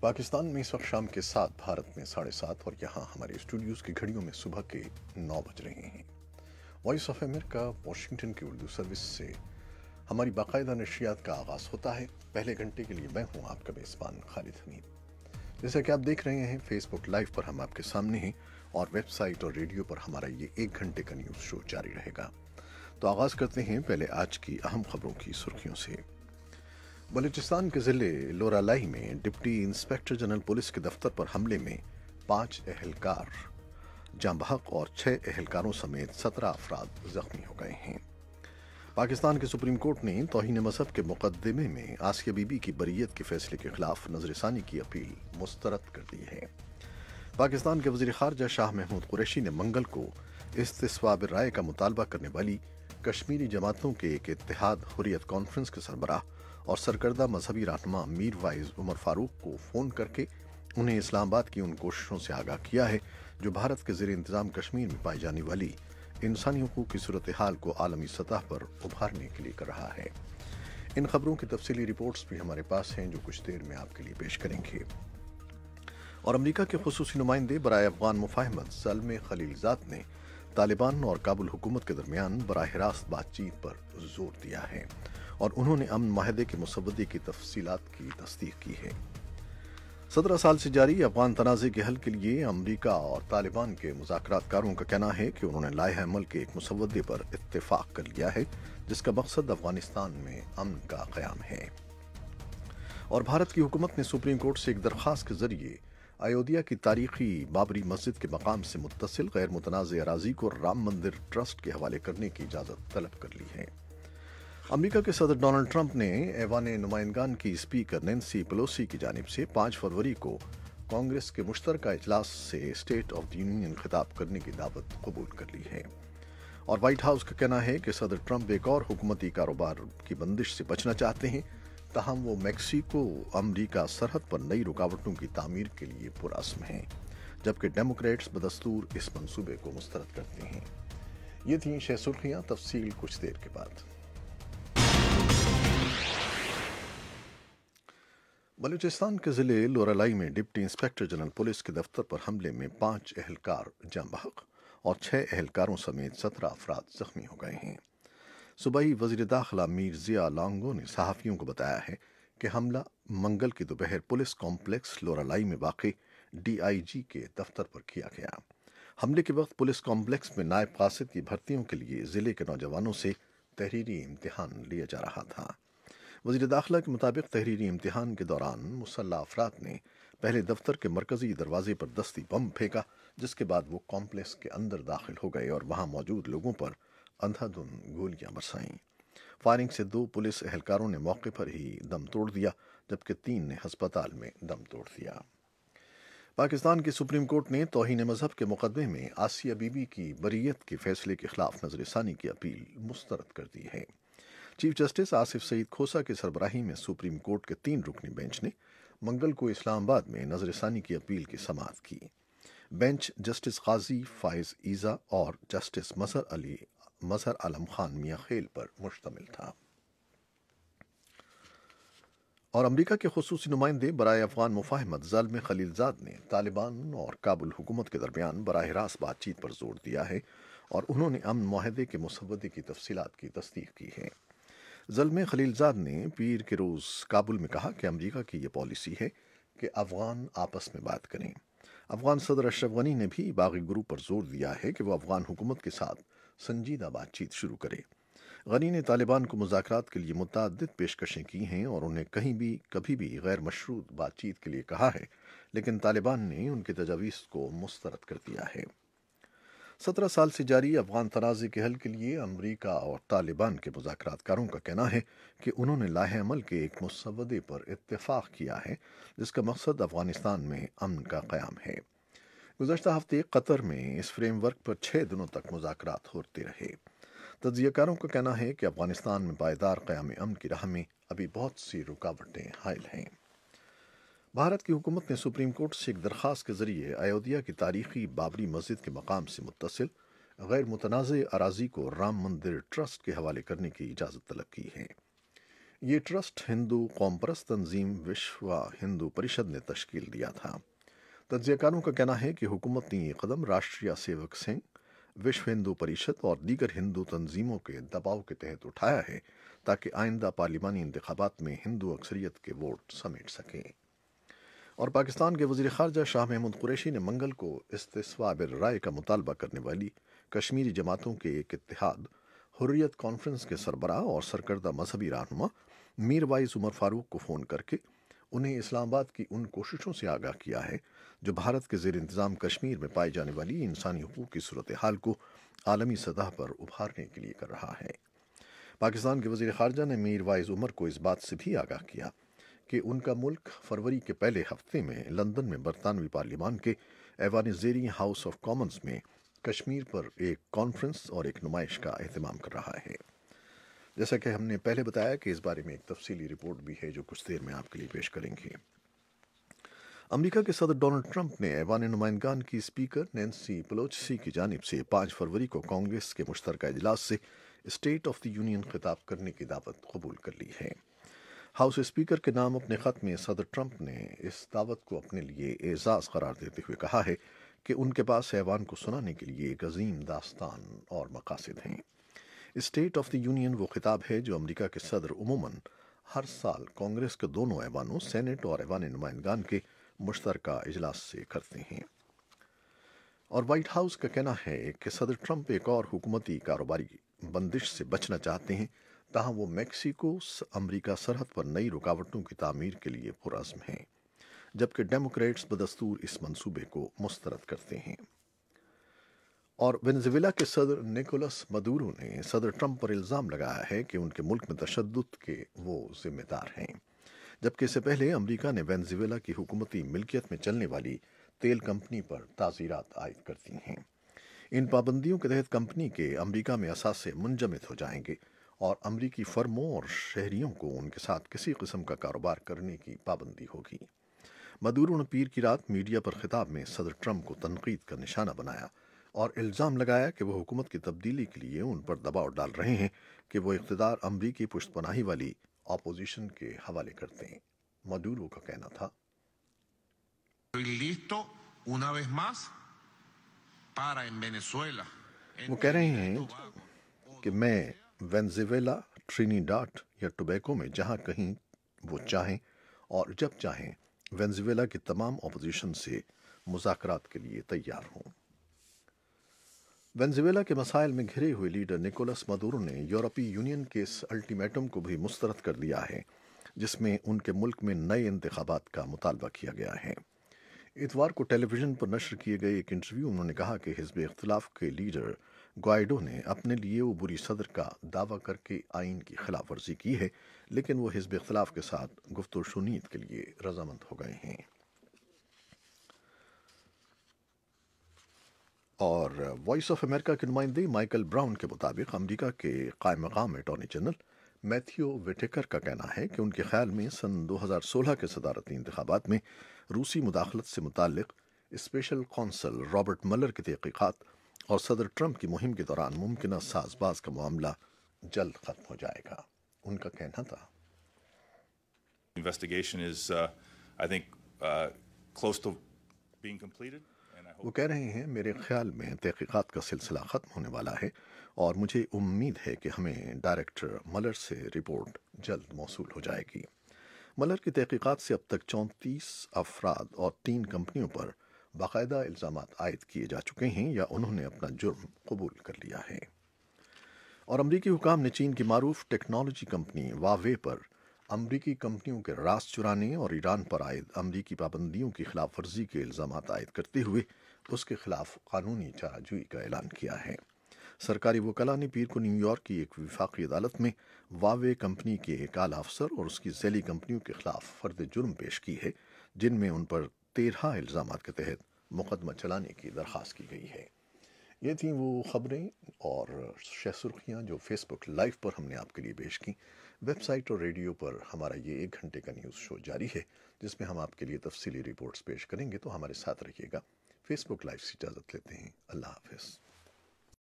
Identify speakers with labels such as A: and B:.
A: پاکستان میں اس وقت شام کے 7، بھارت میں 7:30 اور یہاں ہمارے اسٹوڈیوز کی گھڑیوں میں صبح کے 9 بج رہے ہیں۔ وائس آف امریکہ واشنگٹن کی اردو سروس سے ہماری باقاعدہ نشریات کا آغاز ہوتا ہے۔ پہلے گھنٹے کے لیے میں ہوں آپ کا میزبان خالد حمید۔ جیسا کہ آپ دیکھ رہے ہیں فیس بک لائیو پر ہم آپ کے سامنے ہیں، اور ویب سائٹ اور ریڈیو پر ہمارا یہ 1 گھنٹے کا نیوز شو جاری رہے گا۔ تو آغاز کرتے ہیں پہلے آج کی اہم خبروں کی سرخیوں سے۔ بلوچستان کے ضلع لورالائی میں ڈپٹی انسپکٹر جنرل پولیس کے دفتر پر حملے میں 5 اہلکار جاں بحق اور 6 اہلکاروں سمیت 17 افراد زخمی ہو گئے ہیں۔ پاکستان کے سپریم کورٹ نے توہین مذہب کے مقدمے میں آسیہ بی بی کی بریت کے فیصلے کے خلاف نظر ثانی کی اپیل مسترد کر دی ہے۔ پاکستان کے وزیر خارجہ شاہ محمود قریشی نے منگل کو استصواب رائے کا مطالبہ کرنے والی کشمیری جماعتوں کے ایک اتحاد حریت کانفرنس کے سربراہ اور سرکردہ مذہبی رہنما میر وائز عمر فاروق کو فون کر کے انہیں اسلام آباد کی ان کوششوں سے آگاہ کیا ہے جو بھارت کے زیر انتظام کشمیر میں پائی جانے والی انسانی حقوق کی صورتحال کو عالمی سطح پر ابھارنے کے لیے کر رہا ہے۔ ان خبروں کی تفصیلی رپورٹس بھی ہمارے پاس ہیں جو کچھ دیر میں آپ کے لیے پیش کریں گے۔ اور امریکہ کے خصوصی نمائندے برائے افغان مفاہمت زلمے خلیلزاد نے طالبان اور کابل حکومت کے درمیان براہ راست بات چیت پر زور دیا ہے، اور انہوں نے امن معاہدے کے مسودے کی تفصیلات کی تصدیق کی ہے۔ 17 سال سے جاری افغان تنازع کے حل کے لیے امریکہ اور طالبان کے مذاکرات کاروں کا کہنا ہے کہ انہوں نے لائحہ عمل کے ایک مسودے پر اتفاق کر لیا ہے جس کا مقصد افغانستان میں امن کا قیام ہے۔ اور بھارت کی حکومت نے سپریم کورٹ سے ایک درخواست کے ذریعے ایودھیا کی تاریخی بابری مسجد کے مقام سے متصل غیر متنازع اراضی کو رام مندر ٹرسٹ کے حوالے کرنے کی اجازت طلب کر لی ہے۔ امریکہ کے صدر ڈونلڈ ٹرمپ نے ایوان نمائندگان کی اسپیکر نینسی پیلوسی کی جانب سے 5 فروری کو کانگریس کے مشترکہ اجلاس سے اسٹیٹ آف دی یونین خطاب کرنے کی دعوت قبول کر لی ہے۔ اور وائٹ ہاؤس کا کہنا ہے کہ صدر ٹرمپ ایک اور حکومتی کاروبار کی بندش سے بچنا چاہتے ہیں، تاہم وہ میکسیکو امریکہ سرحد پر نئی رکاوٹوں کی تعمیر کے لیے پرعزم ہیں، جبکہ ڈیموکریٹس بدستور اس منصوبے کو مسترد کرتے ہیں۔ یہ تھیں 6 سرخیاں، تفصیل کچھ دیر کے بعد۔ بلوچستان کے ضلع لورالائی میں ڈپٹی انسپکٹر جنرل پولیس کے دفتر پر حملے میں 5 اہلکار جاں بحق اور 6 اہلکاروں سمیت 17 افراد زخمی ہو گئے ہیں۔ صوبائی وزیر داخلہ میر ضیاء لانگو نے صحافیوں کو بتایا ہے کہ حملہ منگل کی دوپہر پولیس کمپلیکس لورالائی میں واقع ڈی آئی جی کے دفتر پر کیا گیا۔ حملے کے وقت پولیس کمپلیکس میں نائب قاصد کی بھرتیوں کے لیے ضلع کے نوجوانوں سے تحریری امتحان لیا جا رہا تھا۔ وزیر داخلہ کے مطابق تحریری امتحان کے دوران مسلح افراد نے پہلے دفتر کے مرکزی دروازے پر دستی بم پھینکا، جس کے بعد وہ کمپلیکس کے اندر داخل ہو گئے اور وہاں موجود لوگوں پر اندھا دھند گولیاں برسائیں۔ فائرنگ سے 2 پولیس اہلکاروں نے موقع پر ہی دم توڑ دیا، جبکہ 3 نے ہسپتال میں دم توڑ دیا۔ پاکستان کی سپریم کورٹ نے توہین مذہب کے مقدمے میں آسیہ بی بی کی بریت کے فیصلے کے خلاف نظر ثانی کی اپیل مسترد کر دی ہے۔ چیف جسٹس آصف سعید کھوسہ کی سربراہی میں سپریم کورٹ کے 3 رکنی بینچ نے منگل کو اسلام آباد میں نظر ثانی کی اپیل کی سماعت کی۔ بینچ جسٹس قاضی فائز عیسیٰ اور جسٹس مظہر عالم خان میاں خیل پر مشتمل تھا۔ اور امریکہ کے خصوصی نمائندے برائے افغان مفاہمت زلمے خلیلزاد نے طالبان اور کابل حکومت کے درمیان براہ راست بات چیت پر زور دیا ہے، اور انہوں نے امن معاہدے کے مسودے کی تفصیلات کی تصدیق کی ہے۔ زلمے خلیلزاد نے پیر کے روز کابل میں کہا کہ امریکہ کی یہ پالیسی ہے کہ افغان آپس میں بات کریں۔ افغان صدر اشرف غنی نے بھی باغی گروپ پر زور دیا ہے کہ وہ افغان حکومت کے ساتھ سنجیدہ بات چیت شروع کرے۔ غنی نے طالبان کو مذاکرات کے لیے متعدد پیشکشیں کی ہیں اور انہیں کبھی بھی غیر مشروط بات چیت کے لیے کہا ہے، لیکن طالبان نے ان کی تجاویز کو مسترد کر دیا ہے۔ 17 سال سے جاری افغان تنازع کے حل کے لیے امریکہ اور طالبان کے مذاکرات کاروں کا کہنا ہے کہ انہوں نے لائحہ عمل کے ایک مسودے پر اتفاق کیا ہے جس کا مقصد افغانستان میں امن کا قیام ہے۔ گزشتہ ہفتے قطر میں اس فریم ورک پر 6 دنوں تک مذاکرات ہوتے رہے۔ تجزیہ کاروں کا کہنا ہے کہ افغانستان میں پائیدار قیام امن کی راہ میں ابھی بہت سی رکاوٹیں حائل ہیں۔ بھارت کی حکومت نے سپریم کورٹ سے ایک درخواست کے ذریعے ایودھیا کی تاریخی بابری مسجد کے مقام سے متصل غیر متنازع اراضی کو رام مندر ٹرسٹ کے حوالے کرنے کی اجازت طلب کی ہے۔ ये ट्रस्ट हिंदू कौम परस्त तंजीम विश्व हिंदू परिषद ने तश्कील दिया था। तज्जियाकारों का कहना है कि हुकूमत ने ये कदम राष्ट्रीय सेवक संघ, विश्व हिंदू परिषद और दीगर हिंदू तंजीमों के दबाव के तहत उठाया है ताकि आइंदा पार्लिमानी इंतखाबात में हिंदू अक्सरियत के वोट समेट सकें। और पाकिस्तान के वज़ीर ख़ारजा शाह महमूद कुरैशी ने मंगल को इस्तिस्वा बिल राय का मुतालबा करने वाली कश्मीरी जमातों के एक इत्तेहाद हुर्रियत कॉन्फ्रेंस के सरबराह और सरकर्दा मजहबी रहनुमा मीर वाइज उमर फारूक को फ़ोन करके उन्हें इस्लामाबाद की उन कोशिशों से आगाह किया है जो भारत के ज़ेर इंतज़ाम कश्मीर में पाई जाने वाली इंसानी हुकूक की सूरत हाल को आलमी सतह पर उभारने के लिए कर रहा है। पाकिस्तान के वज़ीर ख़ारजा ने मीर वाइज उमर को इस बात से भी आगाह किया कि उनका मुल्क फरवरी के पहले हफ्ते में लंदन में बरतानवी पार्लिमान के ऐवान ज़ेरी हाउस ऑफ कॉमन्स में कश्मीर पर एक कॉन्फ्रेंस और एक नुमाइश का एहतमाम कर रहा है। जैसा कि हमने पहले बताया कि इस बारे में एक तफसीली रिपोर्ट भी है जो कुछ देर में आपके लिए पेश करेंगे। अमेरिका के सदर डोनाल्ड ट्रंप ने ऐवान नुमाइंदगान की स्पीकर नैन्सी पेलोसी की जानिब से 5 फरवरी को कांग्रेस के मुश्तरका इजलास से स्टेट ऑफ द यूनियन खिताब करने की दावत कबूल कर ली है। हाउस स्पीकर के नाम अपने ख़त में सदर ट्रंप ने इस दावत को अपने लिए एजाज़ करार देते हुए कहा है कि उनके पास ऐवान को सुनाने के लिए एक अजीम दास्तान और मकासद हैं। स्टेट ऑफ द यूनियन वो खिताब है जो अमेरिका के सदर उमूमन हर साल कांग्रेस के दोनों ऐवानों सेनेट और ऐवान नुमाइंदगान के मुश्तरका इजलास से करते हैं। और वाइट हाउस का कहना है कि सदर ट्रंप एक और हुकूमती कारोबारी बंदिश से बचना चाहते हैं, ताहम वो मैक्सिको अमेरिका सरहद पर नई रुकावटों की तामीर के लिए पुरज़्म हैं, जबकि डेमोक्रेट्स बदस्तूर इस मंसूबे को मुस्तरद करते हैं। और वेनेजुएला के सदर निकोलस मदुरो ने सदर ट्रंप पर इल्ज़ाम लगाया है कि उनके मुल्क में तशद्दुद के वो जिम्मेदार हैं, जबकि इससे पहले अमेरिका ने वेनेजुएला की हुकूमती मिल्कियत में चलने वाली तेल कंपनी पर ताज़ीरात आयद कर दी हैं। इन पाबंदियों के तहत कंपनी के अमेरिका में असासे मुंजमद हो जाएंगे और अमरीकी फर्मों और शहरियों को उनके साथ किसी किस्म का कारोबार करने की पाबंदी होगी। मदुरो ने पीर की रात मीडिया पर खिताब में सदर ट्रंप को तनकीद का निशाना बनाया और इल्ज़ाम लगाया कि वो हुकूमत की तब्दीली के लिए उन पर दबाव डाल रहे हैं कि वो इक़्तिदार अमरीकी पुश्तपनाही वाली अपोजिशन के हवाले करते हैं। मदुरो का कहना था, वो कह रहे हैं कि मैं वेनेजुएला, ट्रिनिडाड या टोबैगो में जहां कहीं वो चाहें और जब चाहें वेनेजुएला की तमाम अपोजिशन से मुज़ाकरात के लिए तैयार हूं। वेनेजुएला के मसाइल में घिरे हुए लीडर निकोलस मदुरो ने यूरोपीय यूनियन के इस अल्टीमेटम को भी मुस्तरद कर दिया है, जिसमें उनके मुल्क में नए इंतखाबात का मुतालबा किया गया है। इतवार को टेलीविज़न पर नश्र किए गए एक इंटरव्यू में उन्होंने कहा कि हिज़्ब इख्तिलाफ के लीडर ग्वाइडो ने अपने लिए वो बुरी सदर का दावा करके आइन की खिलाफ वर्जी की है, लेकिन वो हिज़्ब इख्तिलाफ के साथ गुफ्तगू शुनीद के लिए रजामंद हो गए हैं। और वॉइस ऑफ अमेरिका के नुमाइंदे माइकल ब्राउन के मुताबिक अमेरिका के कायम मकाम अटॉर्नी जनरल मैथ्यू विटेकर का कहना है कि उनके ख्याल में सन 2016 के सदारती इंतखाबात में रूसी मुदाखलत से मुताल्लिक स्पेशल कौंसल रॉबर्ट मलर की तहकीकात और सदर ट्रंप की मुहिम के दौरान मुमकिन साजबाज का मामला जल्द खत्म हो जाएगा। उनका कहना था,
B: Investigation is, I think, close to being completed.
A: वो कह रहे हैं, मेरे ख्याल में तहकीकात का सिलसिला ख़त्म होने वाला है और मुझे उम्मीद है कि हमें डायरेक्टर मलर से रिपोर्ट जल्द मौसूल हो जाएगी। मलर की तहकीकात से अब तक 34 अफराद और 3 कंपनियों पर बाकायदा इल्ज़ामात आयद किए जा चुके हैं या उन्होंने अपना जुर्म कबूल कर लिया है। और अमरीकी हुकाम ने चीन की मारूफ टेक्नोलॉजी कंपनी वावे पर अमरीकी कंपनियों के राज चुराने और ईरान पर आयद अमरीकी पाबंदियों की खिलाफ वर्जी के इल्ज़ामात आयद करते हुए उसके खिलाफ कानूनी चाराजोई का ऐलान किया है। सरकारी वकला ने पीर को न्यूयॉर्क की एक वफाकी अदालत में वावे कंपनी के एक आला अफसर और उसकी झैली कंपनियों के खिलाफ फर्द जुर्म पेश की है, जिनमें उन पर 13 इल्ज़ामात के तहत मुकदमा चलाने की दरख्वास्त की गई है। ये थी वो ख़बरें और सुर्खियाँ जो फेसबुक लाइव पर हमने आपके लिए पेश की। वेबसाइट और रेडियो पर हमारा ये 1 घंटे का न्यूज़ शो जारी है, जिसमें हम आपके लिए तफसीली रिपोर्ट्स पेश करेंगे, तो हमारे साथ रहिएगा। फेसबुक लाइव से इजाज़त लेते हैं। अल्लाह हाफ़िज़।